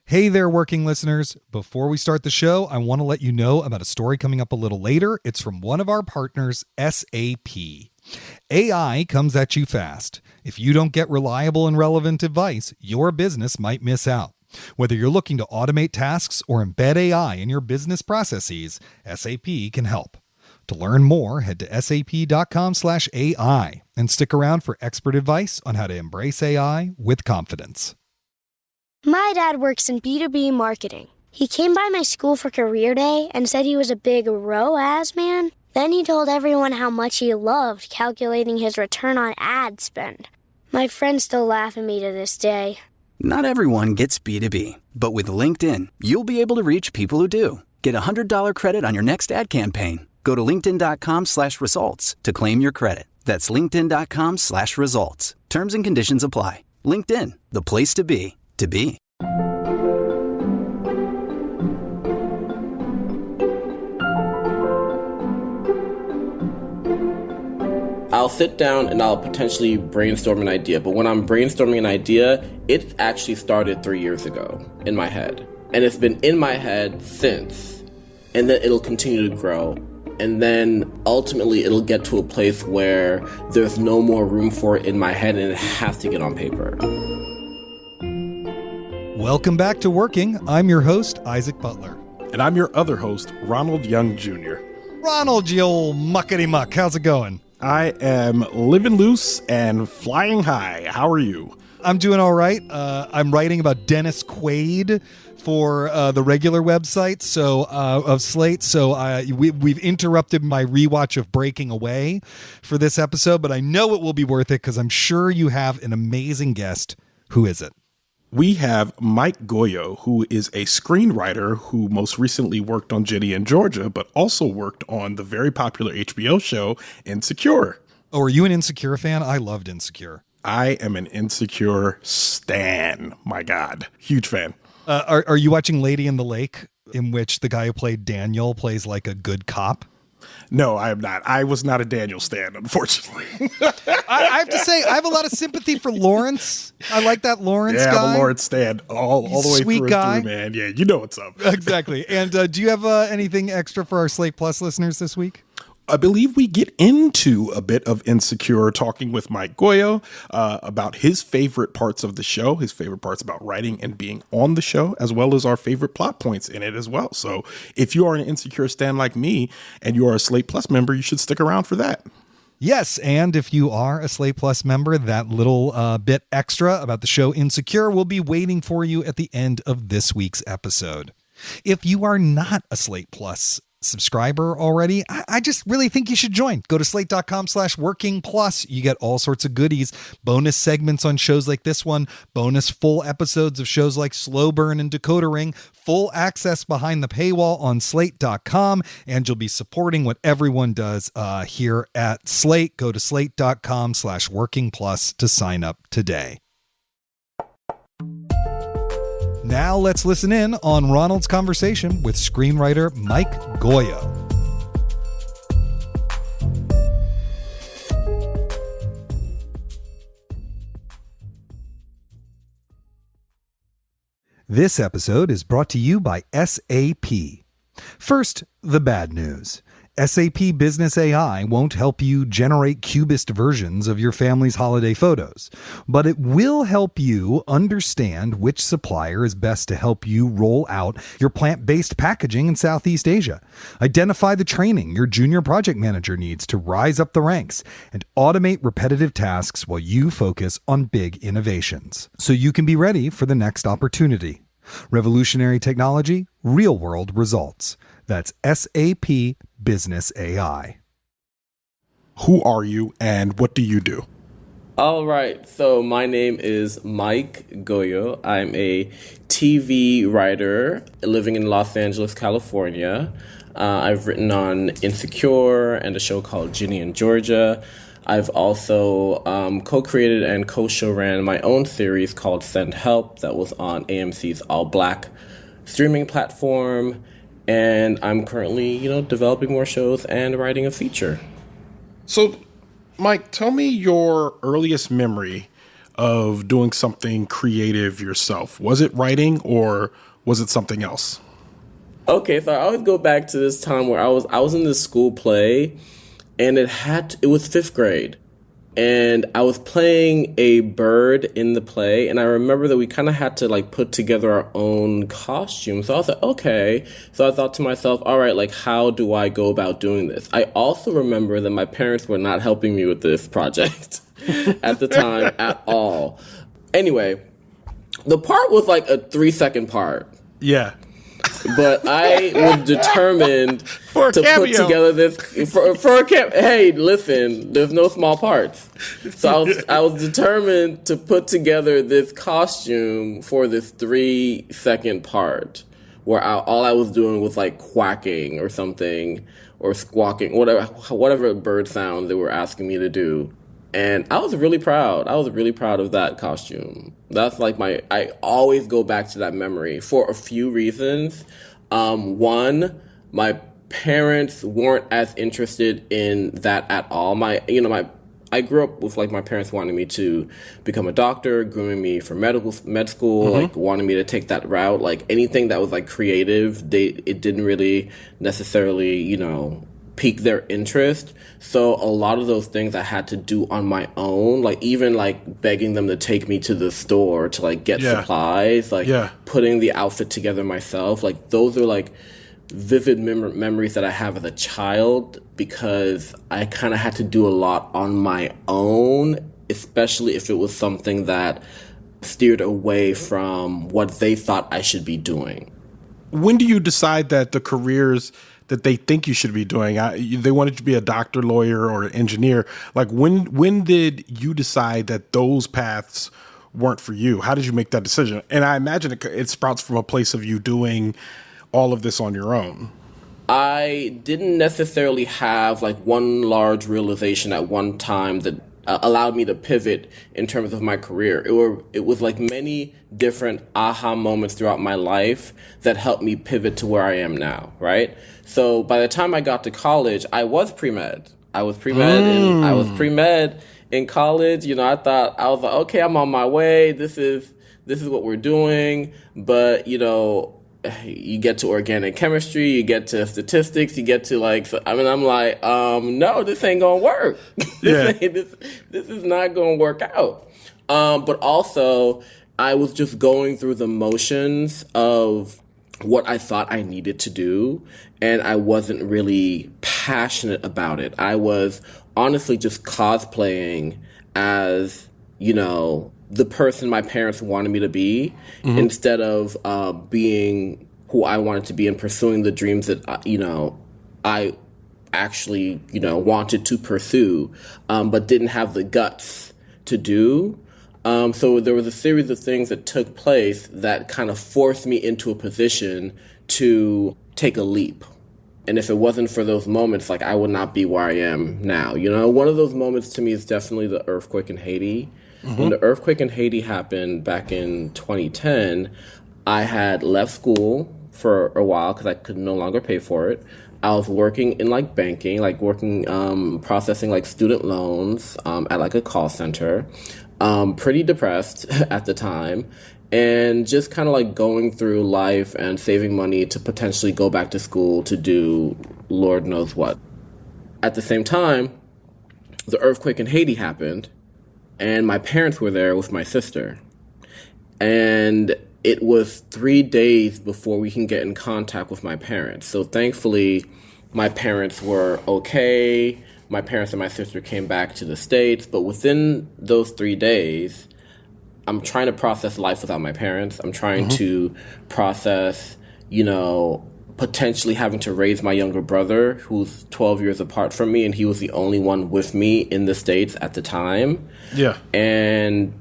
Hey there, working listeners. Before we start the show, I want to let you know about a story coming up a little later. It's from one of our partners, SAP. AI comes at you fast. If you don't get reliable and relevant advice, your business might miss out. Whether you're looking to automate tasks or embed AI in your business processes, SAP can help. To learn more, head to sap.com/AI and stick around for expert advice on how to embrace AI with confidence. My dad works in B2B marketing. He came by my school for career day and said he was a big ROAS man. Then he told everyone how much he loved calculating his return on ad spend. My friends still laugh at me to this day. Not everyone gets B2B, but with LinkedIn, you'll be able to reach people who do. Get a $100 credit on your next ad campaign. Go to linkedin.com/results to claim your credit. That's linkedin.com/results. Terms and conditions apply. LinkedIn, the place to be, to be. I'll sit down and I'll potentially brainstorm an idea. But when I'm brainstorming an idea, it actually started 3 years ago in my head. And it's been in my head since. And then it'll continue to grow. And then ultimately it'll get to a place where there's no more room for it in my head and it has to get on paper. Welcome back to Working. I'm your host, Isaac Butler. And I'm your other host, Ronald Young Jr. Ronald, you old muckety muck. How's it going? I am living loose and flying high. How are you? I'm doing all right. I'm writing about Dennis Quaid for the regular website of Slate. So we've interrupted my rewatch of Breaking Away for this episode, but I know it will be worth it because I'm sure you have an amazing guest. Who is it? We have Mike Gauyo, who is a screenwriter who most recently worked on Ginny in Georgia, but also worked on the very popular HBO show Insecure. Oh, are you an Insecure fan? I loved Insecure. I am an Insecure stan. My God. Huge fan. Are you watching Lady in the Lake, in which the guy who played Daniel plays like a good cop? No, I am not. I was not a Daniel stan, unfortunately. I have to say, I have a lot of sympathy for Lawrence. I like that Lawrence guy. Yeah, I'm a Lawrence stan all the way sweet through guy. And through, man. Yeah, you know what's up. Exactly. And do you have anything extra for our Slate Plus listeners this week? I believe we get into a bit of Insecure, talking with Mike Gauyo about his favorite parts of the show, his favorite parts about writing and being on the show, as well as our favorite plot points in it as well. So if you are an Insecure stan like me and you are a Slate Plus member, you should stick around for that. Yes, and if you are a Slate Plus member, that little bit extra about the show Insecure will be waiting for you at the end of this week's episode. If you are not a Slate Plus subscriber already, I just really think you should join. Go to slate.com/working plus. You get all sorts of goodies, bonus segments on shows like this one, bonus full episodes of shows like Slow Burn and Decoder Ring, full access behind the paywall on slate.com, and you'll be supporting what everyone does here at Slate. Go to slate.com/working plus to sign up today. Now let's listen in on Ronald's conversation with screenwriter Mike Gauyo. This episode is brought to you by SAP. First, the bad news. SAP Business AI won't help you generate cubist versions of your family's holiday photos, but it will help you understand which supplier is best to help you roll out your plant-based packaging in Southeast Asia, identify the training your junior project manager needs to rise up the ranks, and automate repetitive tasks while you focus on big innovations, so you can be ready for the next opportunity. Revolutionary technology, real-world results. That's SAP Business AI. Who are you and what do you do? All right, so my name is Mike Gauyo. I'm a TV writer living in Los Angeles, California. I've written on Insecure and a show called Ginny in Georgia. I've also co-created and co-show ran my own series called Send Help that was on AMC's All Black streaming platform. And I'm currently, developing more shows and writing a feature. So, Mike, tell me your earliest memory of doing something creative yourself? Was it writing or was it something else? Okay, so I always go back to this time where I was in this school play, and it was fifth grade. And I was playing a bird in the play, and I remember that we kind of had to like put together our own costume. So I was like, okay. So I thought to myself, all right, like how do I go about doing this? I also remember that my parents were not helping me with this project at the time at all. Anyway, the part was like a 3-second part. Yeah. But I was determined to put together this for a camp. Hey, listen, there's no small parts. So I was determined to put together this costume for this 3-second part where all I was doing was like quacking or something or squawking, whatever bird sound they were asking me to do. And I was really proud. I was really proud of that costume. That's like I always go back to that memory for a few reasons. One, my parents weren't as interested in that at all. I grew up with like my parents wanting me to become a doctor, grooming me for med school, like wanting me to take that route. Like anything that was like creative, it didn't really necessarily, pique their interest. So a lot of those things I had to do on my own, like even like begging them to take me to the store to like get supplies, like putting the outfit together myself. Like those are like vivid memories that I have as a child because I kind of had to do a lot on my own, especially if it was something that steered away from what they thought I should be doing. When do you decide that the careers that they think you should be doing, they wanted you to be a doctor, lawyer, or an engineer? Like when did you decide that those paths weren't for you? How did you make that decision? And I imagine it sprouts from a place of you doing all of this on your own. I didn't necessarily have like one large realization at one time that allowed me to pivot in terms of my career. It was like many different aha moments throughout my life that helped me pivot to where I am now, right? So by the time I got to college, I was pre-med. I was pre-med in college. I was like, okay, I'm on my way. This is what we're doing. But, you get to organic chemistry, you get to statistics, you get to I'm like, no, this ain't gonna work. This is not gonna work out. But also, I was just going through the motions of what I thought I needed to do, and I wasn't really passionate about it. I was honestly just cosplaying as, the person my parents wanted me to be instead of being who I wanted to be and pursuing the dreams that, I actually, wanted to pursue, but didn't have the guts to do. So there was a series of things that took place that kind of forced me into a position to take a leap. And if it wasn't for those moments, like I would not be where I am now. One of those moments to me is definitely the earthquake in Haiti. When the earthquake in Haiti happened back in 2010, I had left school for a while because I could no longer pay for it. I was working in like banking, processing like student loans at like a call center. Pretty depressed at the time, and just kind of like going through life and saving money to potentially go back to school to do Lord knows what. At the same time, the earthquake in Haiti happened, and my parents were there with my sister. And it was 3 days before we can get in contact with my parents. So thankfully, my parents were okay. My parents and my sister came back to the States. But within those 3 days, I'm trying to process life without my parents. I'm trying to process, potentially having to raise my younger brother, who's 12 years apart from me, and he was the only one with me in the States at the time. Yeah. And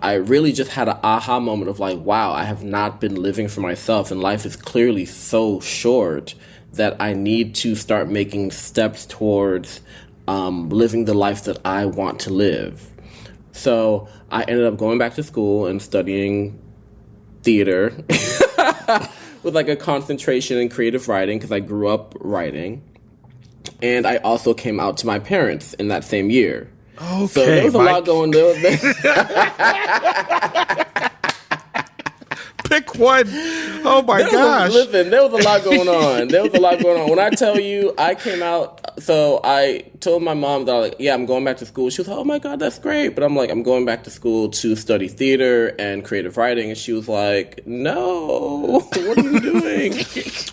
I really just had an aha moment of like, wow, I have not been living for myself, and life is clearly so short that I need to start making steps towards living the life that I want to live. So I ended up going back to school and studying theater with like a concentration in creative writing because I grew up writing. And I also came out to my parents in that same year. Okay, so there was a lot going on. Pick one. Oh my gosh. Listen, there was a lot going on. When I tell you, I came out, so I told my mom that, I'm going back to school. She was like, oh my God, that's great. But I'm like, I'm going back to school to study theater and creative writing. And she was like, no, what are you doing?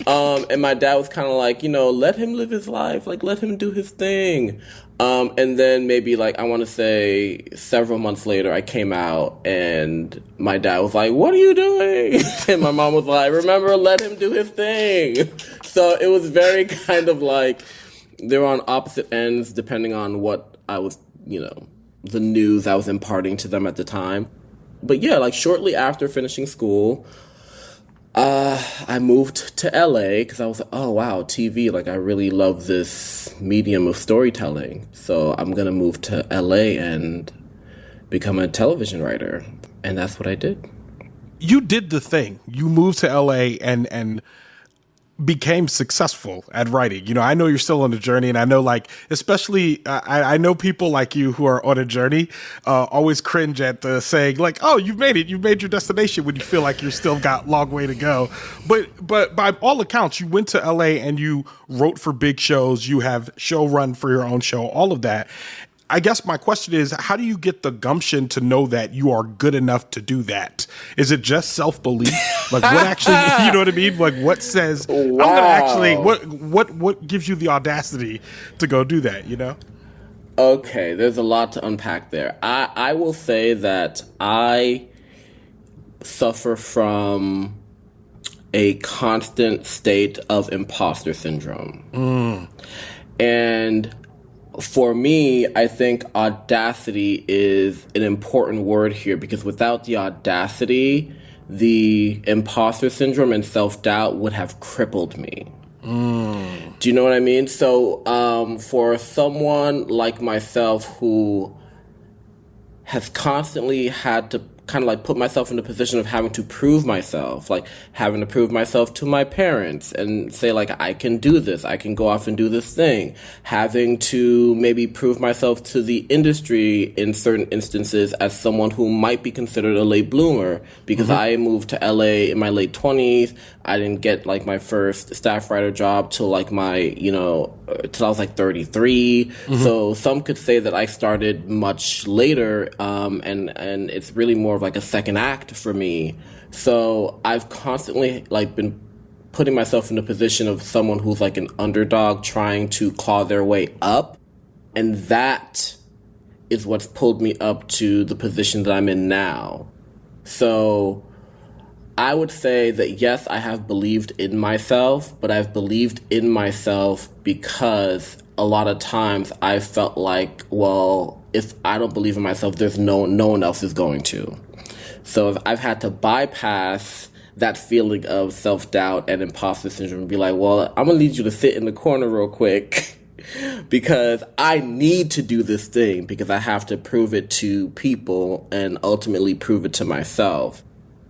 And my dad was kind of like, let him live his life. Like, let him do his thing. And then maybe I want to say several months later, I came out and my dad was like, what are you doing? And my mom was like, remember, let him do his thing. So it was very kind of they were on opposite ends depending on what I was, the news I was imparting to them at the time. But yeah, shortly after finishing school, I moved to LA because I was like, oh wow, TV, I really love this medium of storytelling. So I'm going to move to LA and become a television writer. And that's what I did. You did the thing. You moved to LA and became successful at writing. I know you're still on the journey, and I know especially I know people like you who are on a journey always cringe at the saying oh, you've made it, you've made your destination, when you feel like you're still got a long way to go. But by all accounts, you went to LA and you wrote for big shows, you have show run for your own show, all of that. I guess my question is, how do you get the gumption to know that you are good enough to do that? Is it just self-belief? What actually, you know what I mean? What says, wow. I'm going to actually, what gives you the audacity to go do that, Okay, there's a lot to unpack there. I will say that I suffer from a constant state of imposter syndrome. And for me, I think audacity is an important word here, because without the audacity, the imposter syndrome and self-doubt would have crippled me. Do you know what I mean? So for someone like myself who has constantly had to kind of put myself in the position of having to prove myself, having to prove myself to my parents and say I can do this, I can go off and do this thing, having to maybe prove myself to the industry in certain instances as someone who might be considered a late bloomer, because I moved to LA in my late 20s. I didn't get my first staff writer job till my, till I was 33. So some could say that I started much later, and it's really more of a second act for me. So I've constantly been putting myself in the position of someone who's an underdog trying to claw their way up. And that is what's pulled me up to the position that I'm in now. So I would say that, yes, I have believed in myself, but I've believed in myself because a lot of times I felt well, if I don't believe in myself, there's no one else is going to. So if I've had to bypass that feeling of self-doubt and imposter syndrome and be well, I'm going to need you to sit in the corner real quick because I need to do this thing, because I have to prove it to people and ultimately prove it to myself.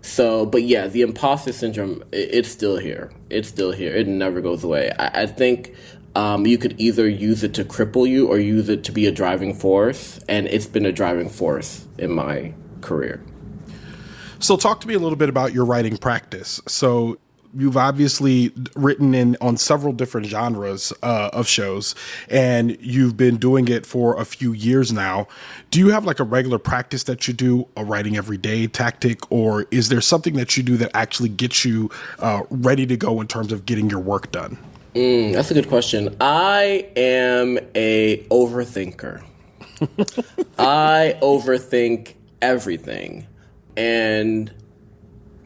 So, but yeah, the imposter syndrome, it's still here. It's still here. It never goes away. I think you could either use it to cripple you or use it to be a driving force. And it's been a driving force in my career. So talk to me a little bit about your writing practice. So you've obviously written on several different genres of shows, and you've been doing it for a few years now. Do you have a regular practice that you do, a writing every day tactic, or is there something that you do that actually gets you ready to go in terms of getting your work done? That's a good question. I am a overthinker. I overthink everything. And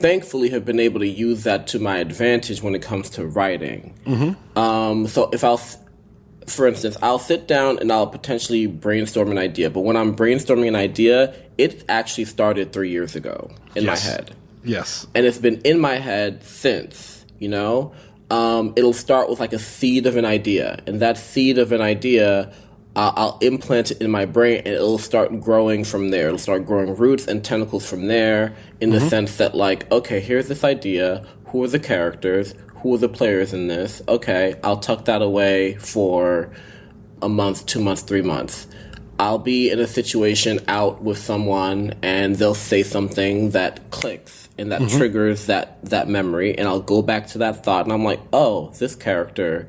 thankfully have been able to use that to my advantage when it comes to writing. So if for instance, I'll sit down and I'll potentially brainstorm an idea. But when I'm brainstorming an idea, it actually started 3 years ago in my head. Yes. And it's been in my head since, it'll start with a seed of an idea. And that seed of an idea, I'll implant it in my brain and it'll start growing from there. It'll start growing roots and tentacles from there, in the sense that okay, here's this idea. Who are the characters? Who are the players in this? Okay, I'll tuck that away for a month, 2 months, 3 months. I'll be in a situation out with someone and they'll say something that clicks and that triggers that memory, and I'll go back to that thought and I'm like, oh, this character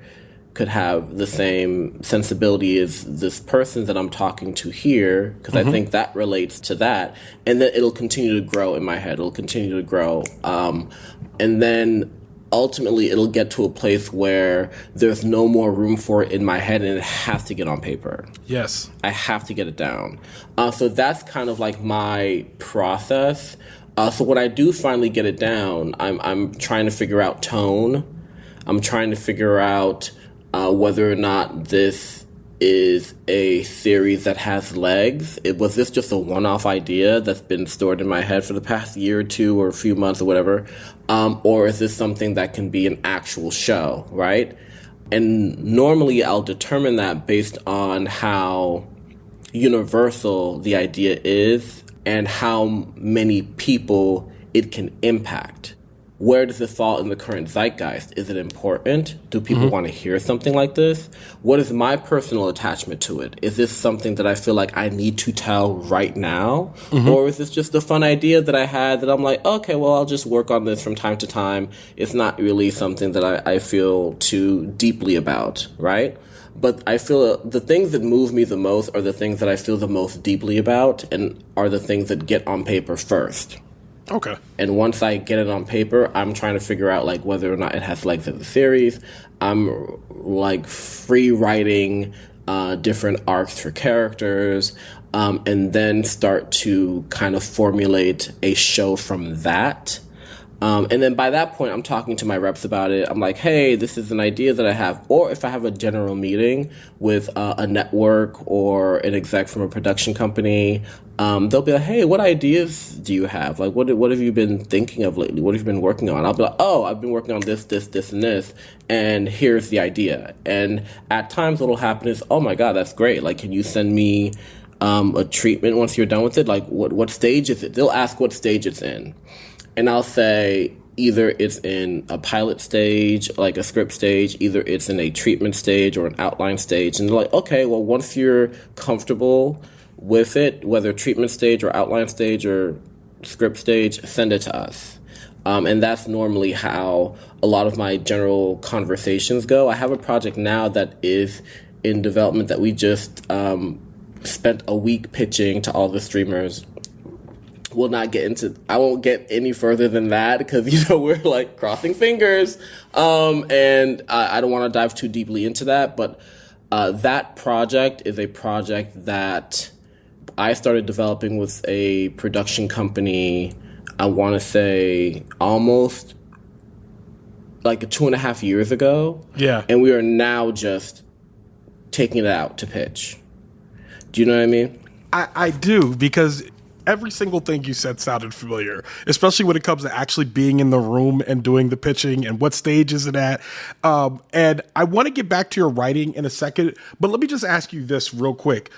could have the same sensibility as this person that I'm talking to here, because I think that relates to that. And then it'll continue to grow in my head. It'll continue to grow. And then ultimately it'll get to a place where there's no more room for it in my head and it has to get on paper. Yes. I have to get it down. So that's kind of like my process. So when I do finally get it down, I'm trying to figure out tone. I'm trying to figure out whether or not this is a series that has legs. Was this just a one-off idea that's been stored in my head for the past year or two or a few months or whatever? Or is this something that can be an actual show, right? And normally I'll determine that based on how universal the idea is and how many people it can impact. Where does it fall in the current zeitgeist? Is it important? Do people want to hear something like this? What is my personal attachment to it? Is this something that I feel like I need to tell right now? Or is this just a fun idea that I had that I'm like, okay, well, I'll just work on this from time to time. It's not really something that I feel too deeply about, right? But I feel the things that move me the most are the things that I feel the most deeply about and are the things that get on paper first. Okay. And once I get it on paper, I'm trying to figure out like whether or not it has legs as a series. I'm like free writing different arcs for characters, and then start to kind of formulate a show from that. And then by that point, I'm talking to my reps about it. I'm like, hey, this is an idea that I have. Or if I have a general meeting with a network or an exec from a production company, they'll be like, hey, what ideas do you have? Like, what have you been thinking of lately? What have you been working on? I'll be like, oh, I've been working on this, and this, and here's the idea. And at times what'll happen is, oh my God, that's great. Like, can you send me a treatment once you're done with it? Like, what stage is it? They'll ask what stage it's in. And I'll say either it's in a pilot stage, like a script stage, either it's in a treatment stage or an outline stage. And they're like, okay, well, once you're comfortable with it, whether treatment stage or outline stage or script stage, send it to us. And that's normally how a lot of my general conversations go. I have a project now that is in development that we just spent a week pitching to all the streamers. I won't get any further than that because, we're like crossing fingers. And I don't want to dive too deeply into that. But that project is a project that I started developing with a production company, I want to say almost like 2.5 years ago. Yeah. And we are now just taking it out to pitch. Do you know what I mean? I do, because every single thing you said sounded familiar, especially when it comes to actually being in the room and doing the pitching and what stage is it at. And I want to get back to your writing in a second, but let me just ask you this real quick.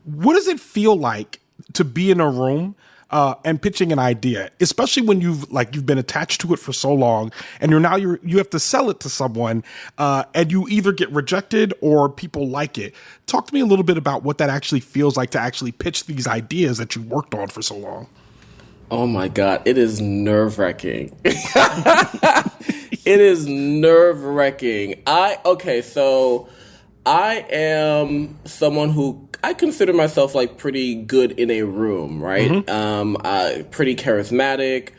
What does it feel like to be in a room and pitching an idea, especially when you've been attached to it for so long and you have to sell it to someone and you either get rejected or people like it? Talk to me a little bit about what that actually feels like to actually pitch these ideas that you worked on for so long. Oh my God, it is nerve-wracking. It is nerve-wracking. So I am someone who I consider myself like pretty good in a room, right? Pretty charismatic.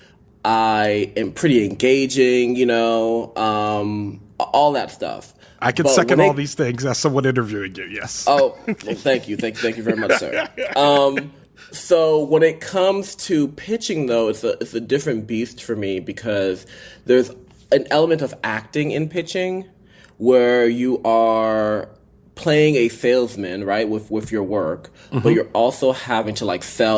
I am pretty engaging, all that stuff. I can second all these things as someone interviewing you, yes. Oh, well, thank you. Thank you very much, sir. So when it comes to pitching, though, it's a different beast for me because there's an element of acting in pitching where you are playing a salesman, right, with your work, but you're also having to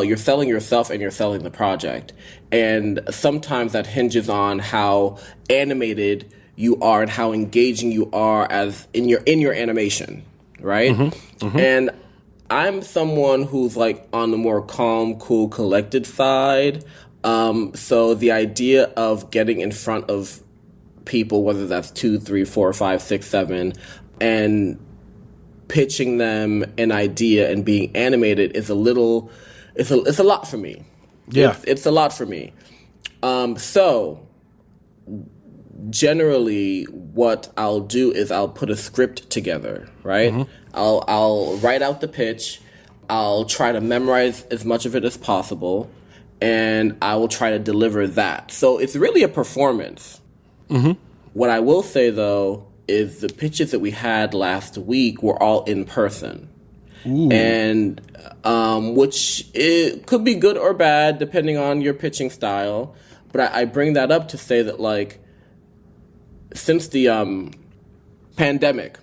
you're selling yourself and you're selling the project. And sometimes that hinges on how animated you are and how engaging you are as in your animation, right? And I'm someone who's like on the more calm, cool, collected side. So the idea of getting in front of people, whether that's 2, 3, 4, 5, 6, 7, and pitching them an idea and being animated is it's a lot for me. Yeah. It's a lot for me. So generally what I'll do is I'll put a script together, right? Mm-hmm. I'll write out the pitch. I'll try to memorize as much of it as possible, and I will try to deliver that. So it's really a performance. Mm-hmm. What I will say, though, is the pitches that we had last week were all in person. Ooh. And which it could be good or bad, depending on your pitching style. But I bring that up to say that, like, since the pandemic,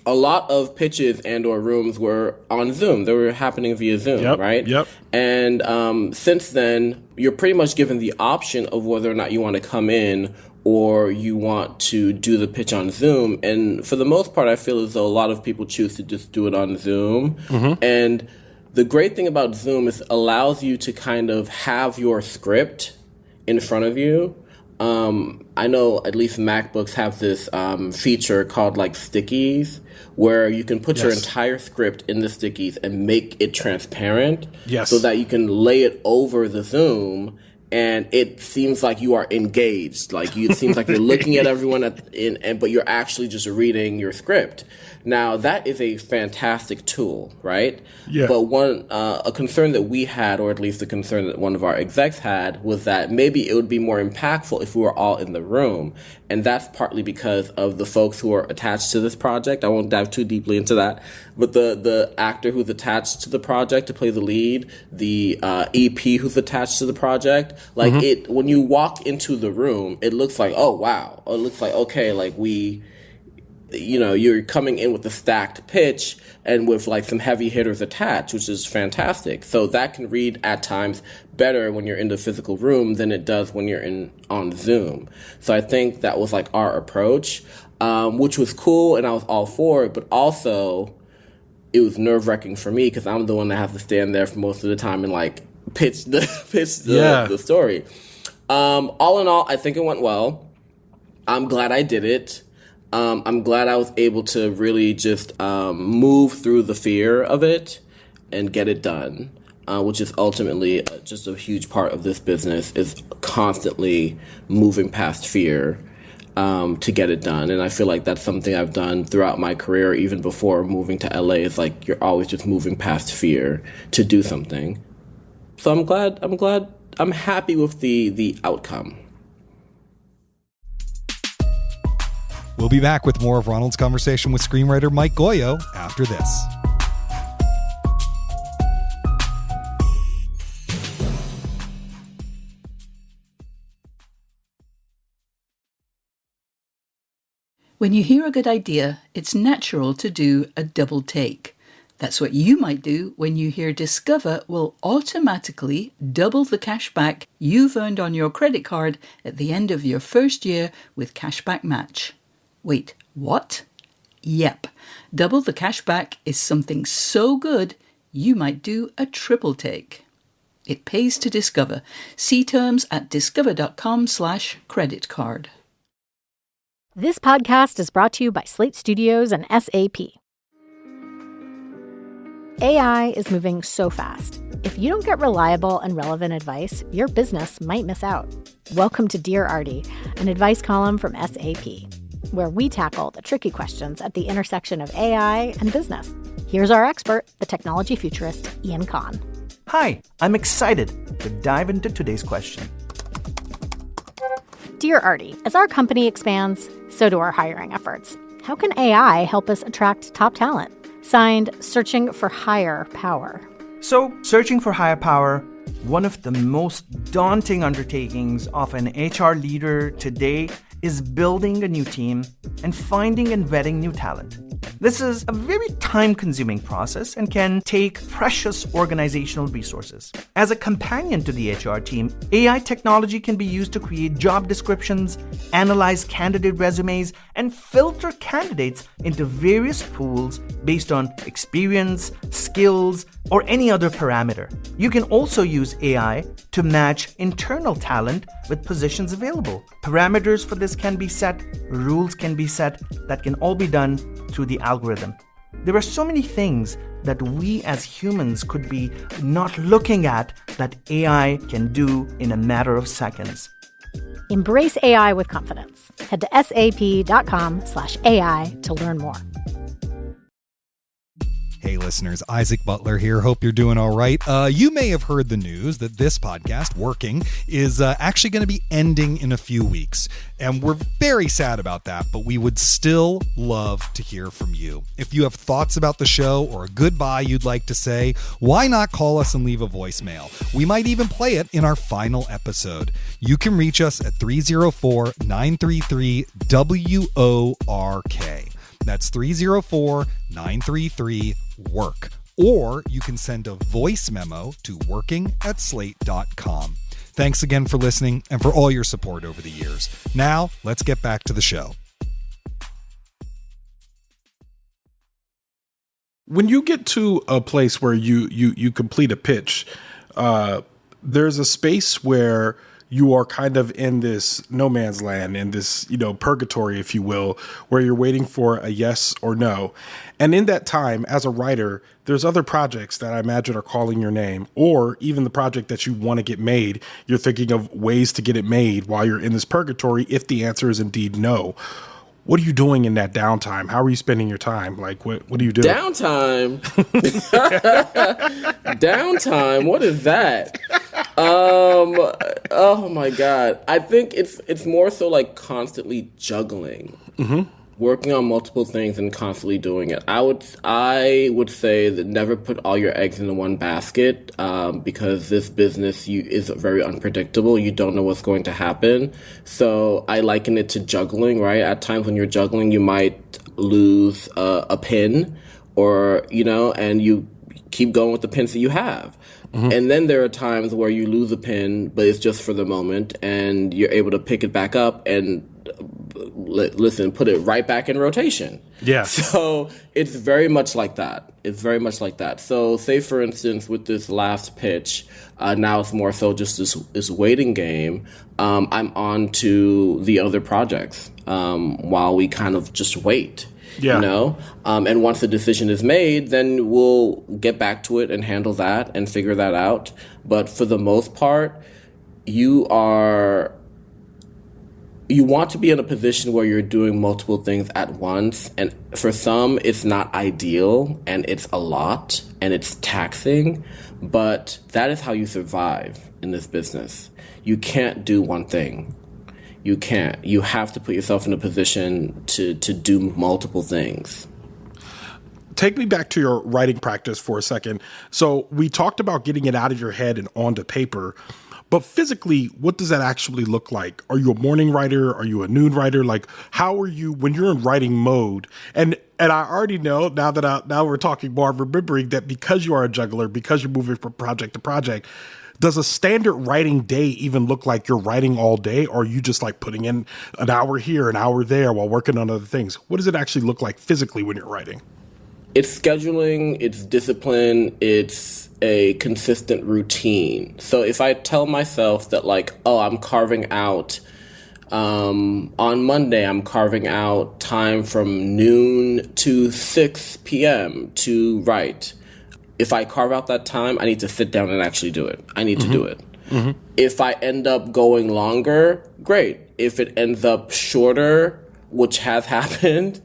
a lot of pitches and or rooms were on Zoom. They were happening via Zoom, right? Yep. And since then, you're pretty much given the option of whether or not you want to come in or you want to do the pitch on Zoom. And for the most part, I feel as though a lot of people choose to just do it on Zoom. Mm-hmm. And the great thing about Zoom is it allows you to kind of have your script in front of you. I know at least MacBooks have this feature called like stickies, where you can put your entire script in the stickies and make it transparent, so that you can lay it over the Zoom and it seems like you are engaged. Like it seems like you're looking at everyone but you're actually just reading your script. Now that is a fantastic tool, right? Yeah. But a concern that we had, or at least a concern that one of our execs had, was that maybe it would be more impactful if we were all in the room. And that's partly because of the folks who are attached to this project. I won't dive too deeply into that. But the actor who's attached to the project to play the lead, the EP who's attached to the project, like when you walk into the room, it looks like, oh, wow. It looks like, okay, like you're coming in with a stacked pitch and with like some heavy hitters attached, which is fantastic. So that can read at times better when you're in the physical room than it does when you're on Zoom. So I think that was like our approach, which was cool and I was all for it, but also it was nerve-wracking for me because I'm the one that has to stand there for most of the time and like pitch the story. All in all, I think it went well. I'm glad I did it. I'm glad I was able to really just move through the fear of it and get it done, which is ultimately just a huge part of this business, is constantly moving past fear to get it done. And I feel like that's something I've done throughout my career, even before moving to LA. It's like you're always just moving past fear to do something. So I'm happy with the outcome. We'll be back with more of Ronald's conversation with screenwriter Mike Gauyo after this. When you hear a good idea, it's natural to do a double take. That's what you might do when you hear Discover will automatically double the cash back you've earned on your credit card at the end of your first year with Cashback Match. Wait, what? Yep. Double the cash back is something so good, you might do a triple take. It pays to Discover. See terms at discover.com/credit card. This podcast is brought to you by Slate Studios and SAP. AI is moving so fast. If you don't get reliable and relevant advice, your business might miss out. Welcome to Dear Artie, an advice column from SAP, where we tackle the tricky questions at the intersection of AI and business. Here's our expert, the technology futurist, Ian Kahn. Hi, I'm excited to dive into today's question. Dear Artie, as our company expands, so do our hiring efforts. How can AI help us attract top talent? Signed, Searching for Higher Power. So, searching for higher power, one of the most daunting undertakings of an HR leader today is building a new team and finding and vetting new talent. This is a very time-consuming process and can take precious organizational resources. As a companion to the HR team, AI technology can be used to create job descriptions, analyze candidate resumes, and filter candidates into various pools based on experience, skills, or any other parameter. You can also use AI to match internal talent with positions available. Parameters for this can be set, rules can be set, that can all be done through the algorithm. There are so many things that we as humans could be not looking at that AI can do in a matter of seconds. Embrace AI with confidence. Head to sap.com/AI to learn more. Hey listeners, Isaac Butler here. Hope you're doing all right. You may have heard the news that this podcast, Working, is actually going to be ending in a few weeks. And we're very sad about that, but we would still love to hear from you. If you have thoughts about the show or a goodbye you'd like to say, why not call us and leave a voicemail? We might even play it in our final episode. You can reach us at 304-933-WORK. That's 304-933-WORK. Or you can send a voice memo to working@slate.com. Thanks again for listening and for all your support over the years. Now, let's get back to the show. When you get to a place where you complete a pitch, there's a space where you are kind of in this no man's land, in this, purgatory, if you will, where you're waiting for a yes or no. And in that time, as a writer, there's other projects that I imagine are calling your name, or even the project that you want to get made. You're thinking of ways to get it made while you're in this purgatory, if the answer is indeed no. What are you doing in that downtime? How are you spending your time? Like, what do you do? Downtime? Downtime? What is that? Oh my God. I think it's more so like constantly juggling, working on multiple things and constantly doing it. I would say that never put all your eggs in one basket, because this business is very unpredictable. You don't know what's going to happen. So I liken it to juggling, right? At times when you're juggling, you might lose a pin, or and you keep going with the pins that you have. And then there are times where you lose a pin, but it's just for the moment, and you're able to pick it back up and put it right back in rotation. Yeah. So it's very much like that. So say, for instance, with this last pitch, now it's more so just this waiting game. I'm on to the other projects while we kind of just wait. Yeah. And once the decision is made, then we'll get back to it and handle that and figure that out. But for the most part, you want to be in a position where you're doing multiple things at once. And for some, it's not ideal, and it's a lot, and it's taxing. But that is how you survive in this business. You can't do one thing. You can't. You have to put yourself in a position to do multiple things. Take me back to your writing practice for a second. So we talked about getting it out of your head and onto paper, but physically, what does that actually look like? Are you a morning writer? Are you a noon writer? Like, how are you when you're in writing mode? And I already know now we're talking more, remembering that because you are a juggler, because you're moving from project to project, does a standard writing day even look like you're writing all day, or are you just like putting in an hour here, an hour there while working on other things? What does it actually look like physically when you're writing? It's scheduling, it's discipline, it's a consistent routine. So if I tell myself that I'm carving out, on Monday, I'm carving out time from noon to 6 p.m. to write. If I carve out that time, I need to sit down and actually do it. I need to do it. If I end up going longer, great. If it ends up shorter, which has happened,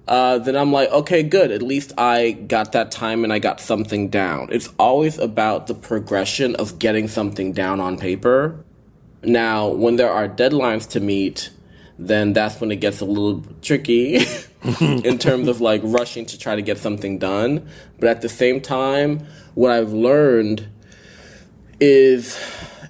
then I'm like, okay, good. At least I got that time and I got something down. It's always about the progression of getting something down on paper. Now, when there are deadlines to meet, then that's when it gets a little tricky in terms of rushing to try to get something done. But at the same time, what I've learned is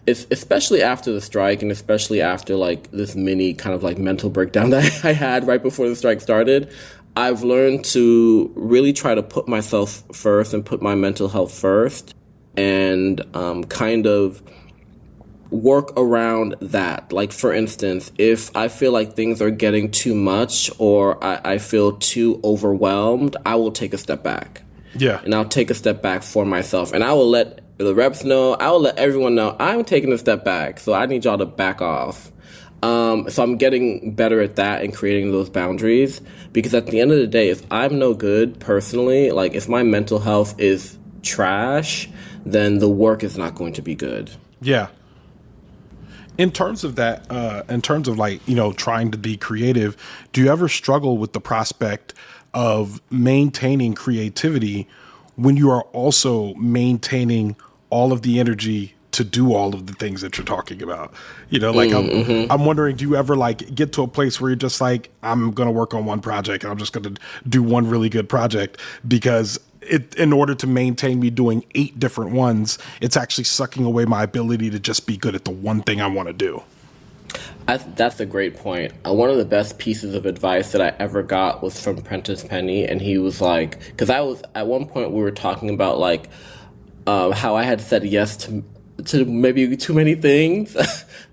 especially after the strike, and especially after this mini kind of mental breakdown that I had right before the strike started, I've learned to really try to put myself first and put my mental health first, and kind of work around that. For instance, if I feel like things are getting too much, or I feel too overwhelmed, I will take a step back. Yeah. And I'll take a step back for myself. And I will let the reps know, I will let everyone know I'm taking a step back. So I need y'all to back off. So I'm getting better at that and creating those boundaries, because at the end of the day, if I'm no good personally, like if my mental health is trash, then the work is not going to be good. Yeah. In terms of that, in terms of like, you know, trying to be creative, do you ever struggle with the prospect of maintaining creativity when you are also maintaining all of the energy to do all of the things that you're talking about? You know, like I'm wondering, do you ever like get to a place where you're just like, I'm going to work on one project and I'm just going to do one really good project, because in order to maintain me doing 8 different ones, it's actually sucking away my ability to just be good at the one thing I want to do? That's a great point. One of the best pieces of advice that I ever got was from Prentice Penny, and he was like, because I was at one point we were talking about like how I had said yes to maybe too many things,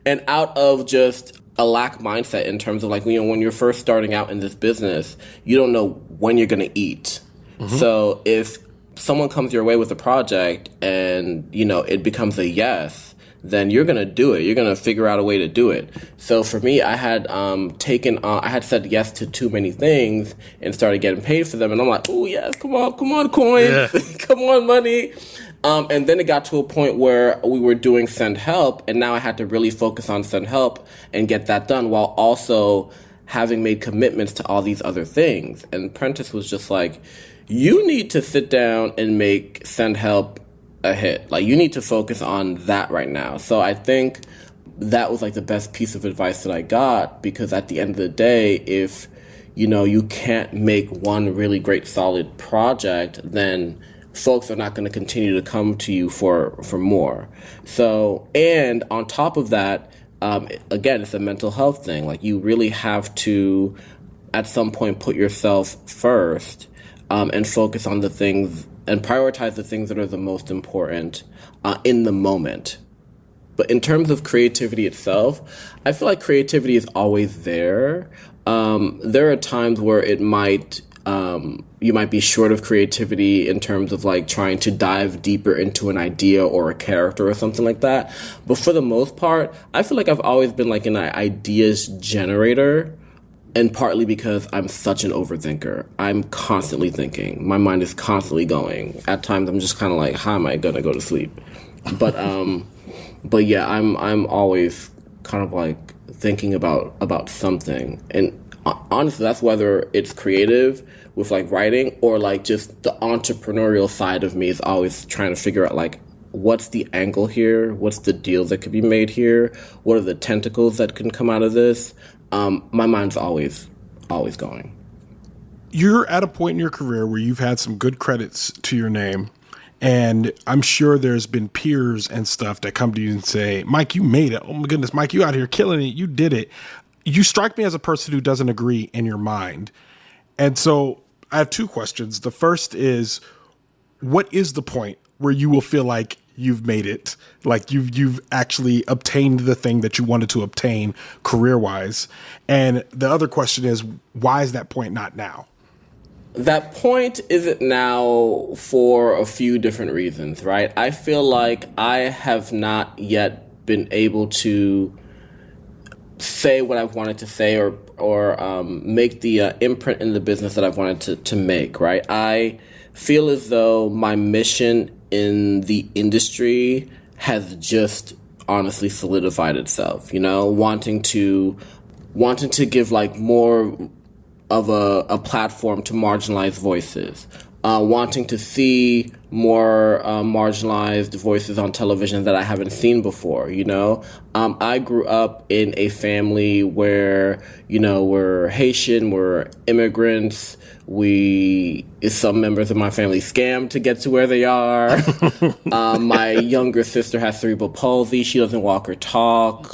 and out of just a lack mindset in terms of like, you know, when you're first starting out in this business, you don't know when you're going to eat. So if someone comes your way with a project and, you know, it becomes a yes, then you're going to do it. You're going to figure out a way to do it. So for me, I had I had said yes to too many things and started getting paid for them. And I'm like, oh, yes, come on, coins. Yeah. Come on, money. And then it got to a point where we were doing Send Help, and now I had to really focus on Send Help and get that done while also having made commitments to all these other things. And Prentice was just like, you need to sit down and make Send Help a hit. Like, you need to focus on that right now. So I think that was like the best piece of advice that I got, because at the end of the day, if, you know, you can't make one really great solid project, then folks are not going to continue to come to you for more. So, and on top of that, again, it's a mental health thing. Like, you really have to, at some point, put yourself first, and focus on the things and prioritize the things that are the most important in the moment. But in terms of creativity itself, I feel like creativity is always there. There are times where it might you might be short of creativity in terms of like trying to dive deeper into an idea or a character or something like that. But for the most part, I feel like I've always been like an ideas generator. And partly because I'm such an overthinker. I'm constantly thinking. My mind is constantly going. At times, I'm just kind of like, how am I going to go to sleep? But yeah, I'm always kind of like thinking about something. And honestly, that's whether it's creative with like writing, or like just the entrepreneurial side of me is always trying to figure out like, what's the angle here? What's the deal that could be made here? What are the tentacles that can come out of this? My mind's always going. You're at a point in your career where you've had some good credits to your name, and I'm sure there's been peers and stuff that come to you and say, Mike, you made it. Oh my goodness, Mike, you out here killing it. You did it. You strike me as a person who doesn't agree in your mind. And so I have 2 questions. The first is, what is the point where you will feel like you've made it, like you've actually obtained the thing that you wanted to obtain career-wise? And the other question is, why is that point not now? That point isn't now for a few different reasons, right? I feel like I have not yet been able to say what I've wanted to say or make the imprint in the business that I've wanted to make, right? I feel as though my mission in the industry has just honestly solidified itself, you know, wanting to give like more of a platform to marginalized voices, wanting to see more marginalized voices on television that I haven't seen before, you know. I grew up in a family where, you know, we're Haitian, we're immigrants. Some members of my family scammed to get to where they are. My younger sister has cerebral palsy. She doesn't walk or talk.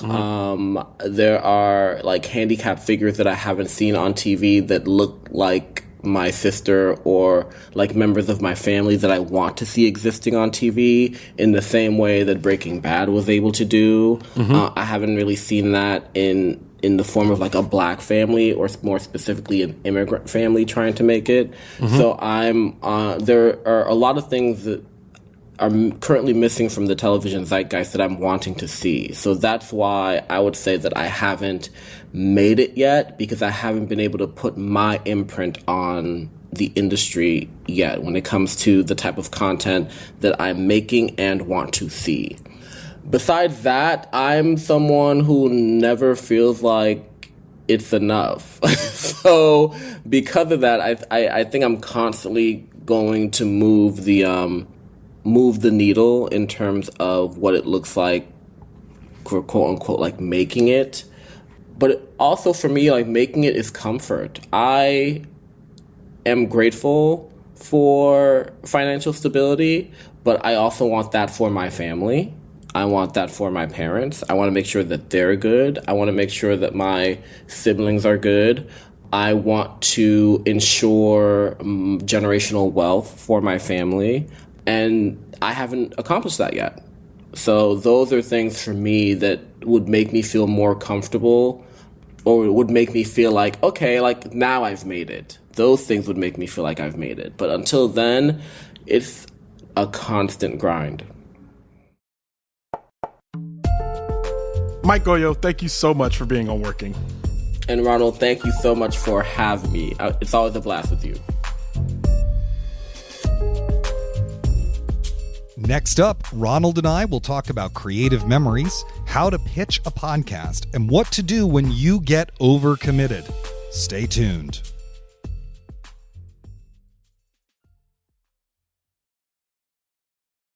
There are like handicapped figures that I haven't seen on TV that look like my sister, or like members of my family that I want to see existing on TV in the same way that Breaking Bad was able to do. I haven't really seen that in the form of like a Black family, or more specifically an immigrant family trying to make it. So there are a lot of things that are currently missing from the television zeitgeist that I'm wanting to see. So that's why I would say that I haven't made it yet, because I haven't been able to put my imprint on the industry yet when it comes to the type of content that I'm making and want to see. Besides that, I'm someone who never feels like it's enough. So because of that, I think I'm constantly going to move the needle in terms of what it looks like, quote unquote, like making it. But also for me, like making it is comfort. I am grateful for financial stability, but I also want that for my family. I want that for my parents. I want to make sure that they're good. I want to make sure that my siblings are good. I want to ensure generational wealth for my family. And I haven't accomplished that yet. So those are things for me that would make me feel more comfortable, or would make me feel like, okay, like now I've made it. Those things would make me feel like I've made it. But until then, it's a constant grind. Mike Gauyo, thank you so much for being on Working. And Ronald, thank you so much for having me. It's always a blast with you. Next up, Ronald and I will talk about creative memories, how to pitch a podcast, and what to do when you get overcommitted. Stay tuned.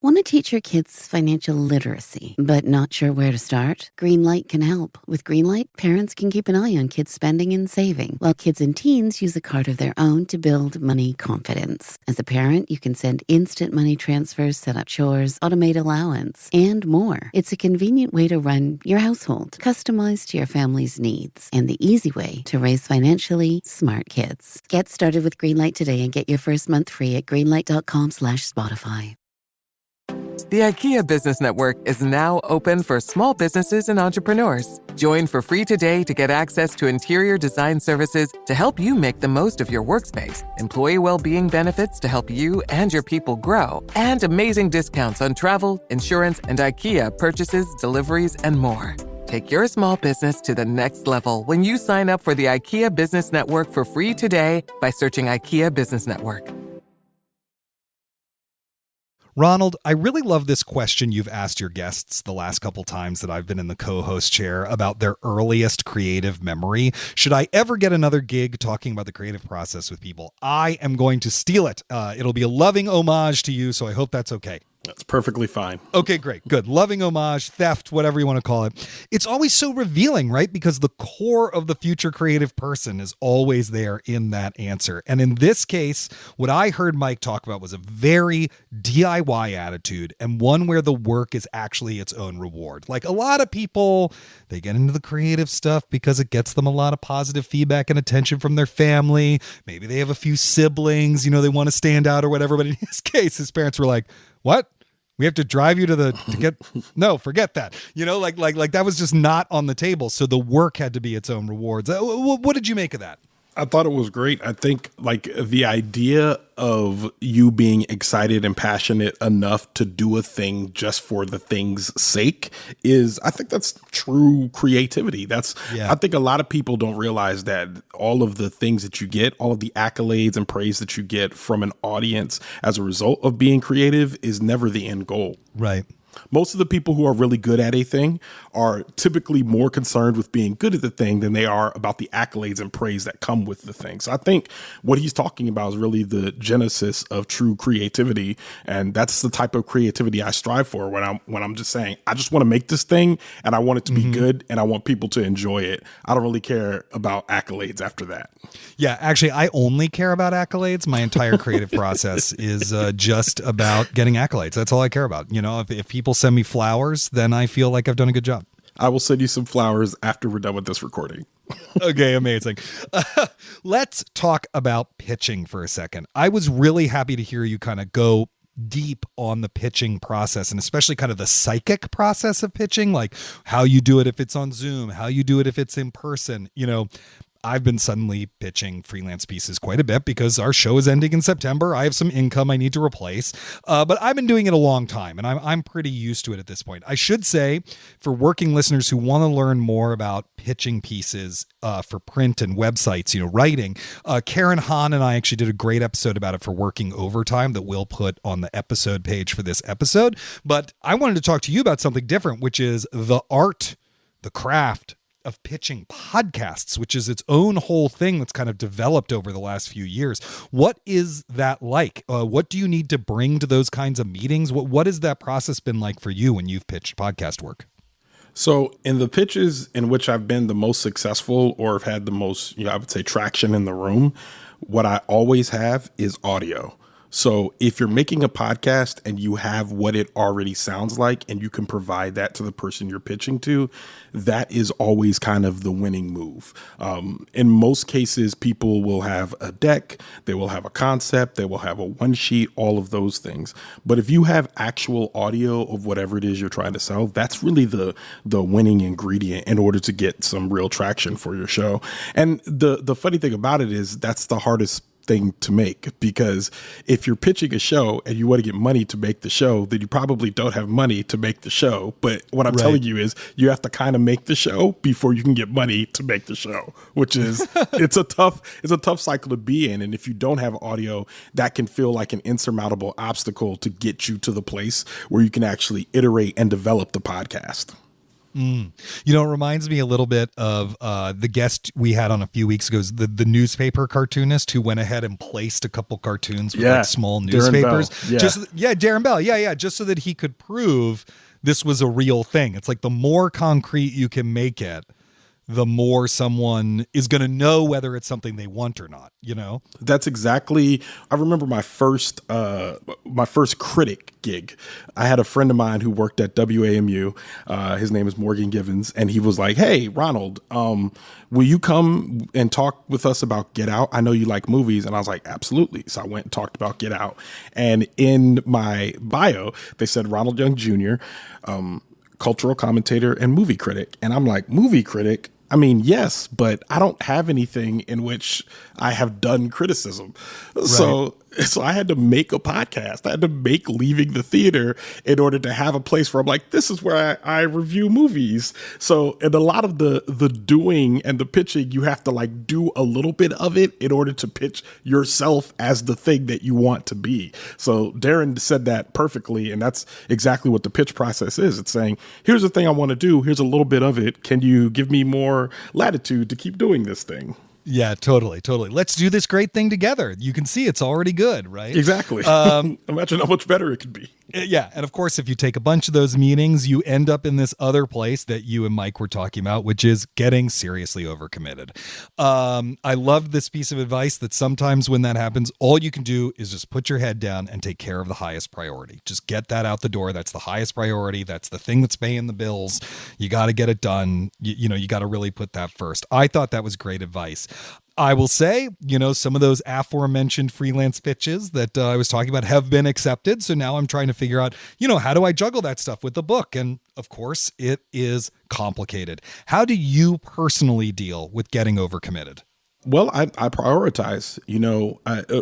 Want to teach your kids financial literacy, but not sure where to start? Greenlight can help. With Greenlight, parents can keep an eye on kids' spending and saving, while kids and teens use a card of their own to build money confidence. As a parent, you can send instant money transfers, set up chores, automate allowance, and more. It's a convenient way to run your household, customized to your family's needs, and the easy way to raise financially smart kids. Get started with Greenlight today and get your first month free at greenlight.com/Spotify. The IKEA Business Network is now open for small businesses and entrepreneurs. Join for free today to get access to interior design services to help you make the most of your workspace, employee well-being benefits to help you and your people grow, and amazing discounts on travel, insurance, and IKEA purchases, deliveries, and more. Take your small business to the next level when you sign up for the IKEA Business Network for free today by searching IKEA Business Network. Ronald, I really love this question you've asked your guests the last couple times that I've been in the co-host chair about their earliest creative memory. Should I ever get another gig talking about the creative process with people, I am going to steal it. It'll be a loving homage to you, so I hope that's okay. That's perfectly fine. Okay, great. Good. Loving homage, theft, whatever you want to call it. It's always so revealing, right? Because the core of the future creative person is always there in that answer. And in this case, what I heard Mike talk about was a very DIY attitude, and one where the work is actually its own reward. Like a lot of people, they get into the creative stuff because it gets them a lot of positive feedback and attention from their family. Maybe they have a few siblings, they want to stand out or whatever. But in his case, his parents were like, what? We have to drive you to get, no, forget that. Like that was just not on the table. So the work had to be its own rewards. What did you make of that? I thought it was great. I think like the idea of you being excited and passionate enough to do a thing just for the thing's sake I think that's true creativity. I think a lot of people don't realize that all of the things that you get, all of the accolades and praise that you get from an audience as a result of being creative is never the end goal. Right. Most of the people who are really good at a thing are typically more concerned with being good at the thing than they are about the accolades and praise that come with the thing. So I think what he's talking about is really the genesis of true creativity. And that's the type of creativity I strive for when I'm just saying, I just want to make this thing and I want it to be good and I want people to enjoy it. I don't really care about accolades after that. Yeah, actually, I only care about accolades. My entire creative process is just about getting accolades. That's all I care about. If people send me flowers, then I feel like I've done a good job. I will send you some flowers after we're done with this recording. Okay, amazing. Let's talk about pitching for a second. I was really happy to hear you kind of go deep on the pitching process, and especially kind of the psychic process of pitching, like how you do it if it's on Zoom, how you do it if it's in person. I've been suddenly pitching freelance pieces quite a bit because our show is ending in September. I have some income I need to replace, but I've been doing it a long time, and I'm pretty used to it at this point. I should say, for working listeners who want to learn more about pitching pieces for print and websites, writing, Karen Hahn and I actually did a great episode about it for working overtime that we'll put on the episode page for this episode. But I wanted to talk to you about something different, which is the art, the craft of pitching podcasts, which is its own whole thing that's kind of developed over the last few years. What is that like? What do you need to bring to those kinds of meetings? What has that process been like for you when you've pitched podcast work? So in the pitches in which I've been the most successful or have had the most, I would say, traction in the room, what I always have is audio. So if you're making a podcast and you have what it already sounds like and you can provide that to the person you're pitching to, that is always kind of the winning move. In most cases, people will have a deck, they will have a concept, they will have a one sheet, all of those things. But if you have actual audio of whatever it is you're trying to sell, that's really the winning ingredient in order to get some real traction for your show. And the funny thing about it is that's the hardest thing to make, because if you're pitching a show and you want to get money to make the show, then you probably don't have money to make the show. But what I'm telling you is you have to kind of make the show before you can get money to make the show, which is it's a tough cycle to be in. And if you don't have audio, that can feel like an insurmountable obstacle to get you to the place where you can actually iterate and develop the podcast. It reminds me a little bit of the guest we had on a few weeks ago, the newspaper cartoonist who went ahead and placed a couple cartoons with like small newspapers. Darren Bell. Just so that he could prove this was a real thing. It's like the more concrete you can make it, the more someone is going to know whether it's something they want or not, That's exactly, I remember my first critic gig. I had a friend of mine who worked at WAMU. His name is Morgan Givens. And he was like, "Hey, Ronald, will you come and talk with us about Get Out? I know you like movies." And I was like, "Absolutely." So I went and talked about Get Out. And in my bio, they said Ronald Young Jr., cultural commentator and movie critic. And I'm like, movie critic? I mean, yes, but I don't have anything in which I have done criticism. Right. So I had to make a podcast. I had to make Leaving the Theater in order to have a place where I'm like, this is where I review movies. So in a lot of the doing and the pitching, you have to like do a little bit of it in order to pitch yourself as the thing that you want to be. So Darren said that perfectly. And that's exactly what the pitch process is. It's saying, here's the thing I want to do. Here's a little bit of it. Can you give me more latitude to keep doing this thing? Yeah, totally. Let's do this great thing together. You can see it's already good, right? Exactly. Imagine how much better it could be. Yeah. And of course, if you take a bunch of those meetings, you end up in this other place that you and Mike were talking about, which is getting seriously overcommitted. I loved this piece of advice that sometimes when that happens, all you can do is just put your head down and take care of the highest priority. Just get that out the door. That's the highest priority. That's the thing that's paying the bills. You got to get it done. You got to really put that first. I thought that was great advice. I will say, some of those aforementioned freelance pitches that I was talking about have been accepted. So now I'm trying to figure out, how do I juggle that stuff with the book? And of course, it is complicated. How do you personally deal with getting overcommitted? Well, I prioritize.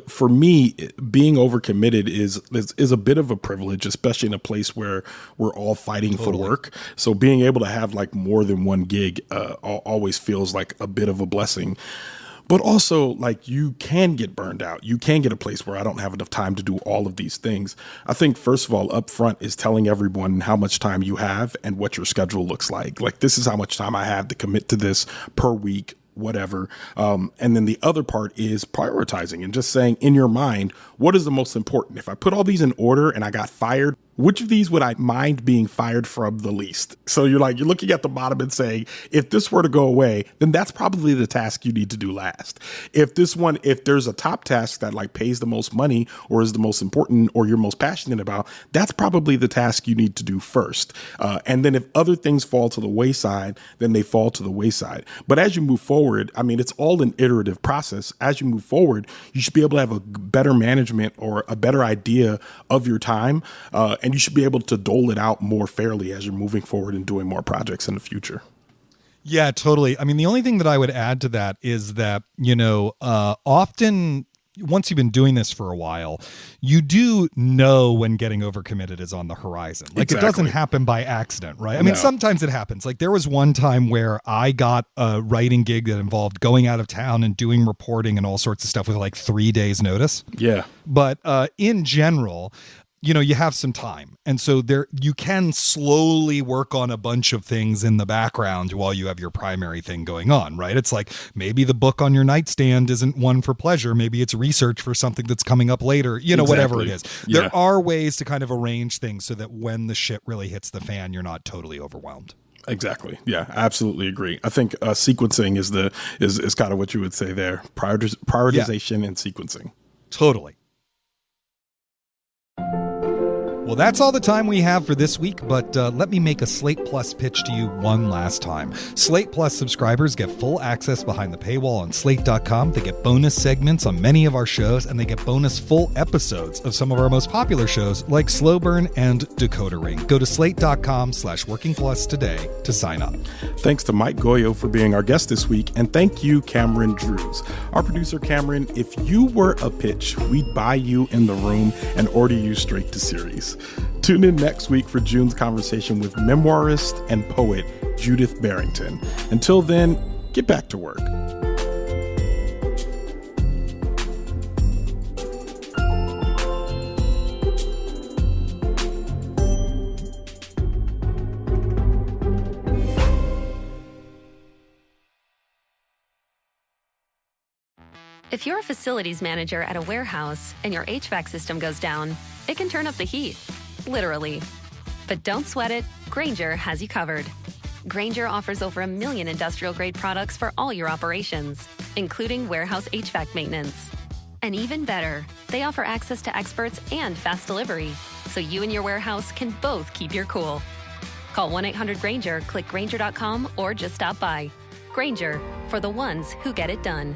For me, being overcommitted is a bit of a privilege, especially in a place where we're all fighting for work. So being able to have like more than one gig always feels like a bit of a blessing. But also, like, you can get burned out. You can get a place where I don't have enough time to do all of these things. I think, first of all, up front is telling everyone how much time you have and what your schedule looks like. Like, this is how much time I have to commit to this per week, whatever. And then the other part is prioritizing and just saying in your mind, what is the most important? If I put all these in order and I got fired, which of these would I mind being fired from the least? So you're looking at the bottom and saying, if this were to go away, then that's probably the task you need to do last. If there's a top task that like pays the most money or is the most important or you're most passionate about, that's probably the task you need to do first. And then if other things fall to the wayside, then they fall to the wayside. But as you move forward, I mean, it's all an iterative process. As you move forward, you should be able to have a better management or a better idea of your time. And you should be able to dole it out more fairly as you're moving forward and doing more projects in the future. Yeah, totally. I mean, the only thing that I would add to that is that, often once you've been doing this for a while, you do know when getting overcommitted is on the horizon. Like It doesn't happen by accident, right? I mean, sometimes it happens. Like there was one time where I got a writing gig that involved going out of town and doing reporting and all sorts of stuff with like 3 days notice. Yeah. But in general, you have some time. And so you can slowly work on a bunch of things in the background while you have your primary thing going on, right? It's like maybe the book on your nightstand isn't one for pleasure. Maybe it's research for something that's coming up later, whatever it is. Yeah. There are ways to kind of arrange things so that when the shit really hits the fan, you're not totally overwhelmed. Exactly. Yeah, absolutely agree. I think sequencing is kind of what you would say there. Prioritization and sequencing. Totally. Well, that's all the time we have for this week, but let me make a Slate Plus pitch to you one last time. Slate Plus subscribers get full access behind the paywall on Slate.com. They get bonus segments on many of our shows, and they get bonus full episodes of some of our most popular shows like Slow Burn and Decoder Ring. Go to Slate.com/WorkingPlus today to sign up. Thanks to Mike Gauyo for being our guest this week, and thank you, Cameron Drews. Our producer, Cameron, if you were a pitch, we'd buy you in the room and order you straight to series. Tune in next week for June's conversation with memoirist and poet Judith Barrington. Until then, get back to work. If you're a facilities manager at a warehouse and your HVAC system goes down, it can turn up the heat, literally. But don't sweat it, Grainger has you covered. Grainger offers over 1 million industrial-grade products for all your operations, including warehouse HVAC maintenance. And even better, they offer access to experts and fast delivery, so you and your warehouse can both keep your cool. Call 1-800-GRAINGER, click Grainger.com, or just stop by. Grainger, for the ones who get it done.